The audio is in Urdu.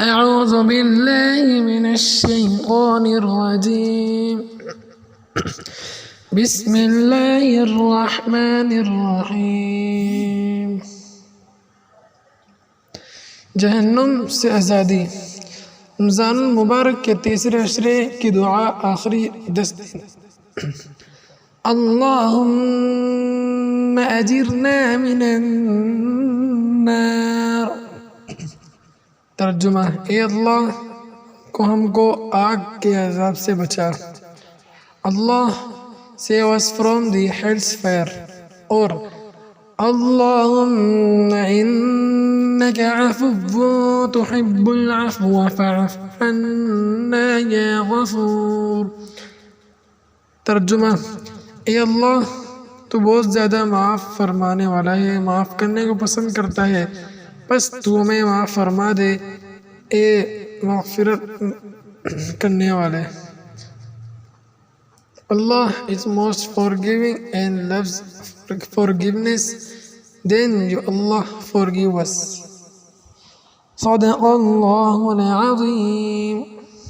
أعوذ بالله من الشيطان الرجيم بسم الله الرحمن الرحیم. جہنم سے آزادی. رمضان المبارک کے تیسرے عشرے کی دعا آخری 10 دن. اللہم اجرنا من النار. ترجمہ: اے اللہ کو ہم کو آگ کے عذاب سے بچا. اللہ save us from the hell's fire. اور اللہم انک عفو تحب العفو فاعف عنا یا غفور. ترجمہ: اے اللہ تو بہت زیادہ معاف فرمانے والا ہے، معاف کرنے کو پسند کرتا ہے، بس تو ہمیں معاف فرما دے اے مغفرت کرنے والے. Allah is most forgiving and loves forgiveness. Then you Allah forgive us. صدق الله العظيم.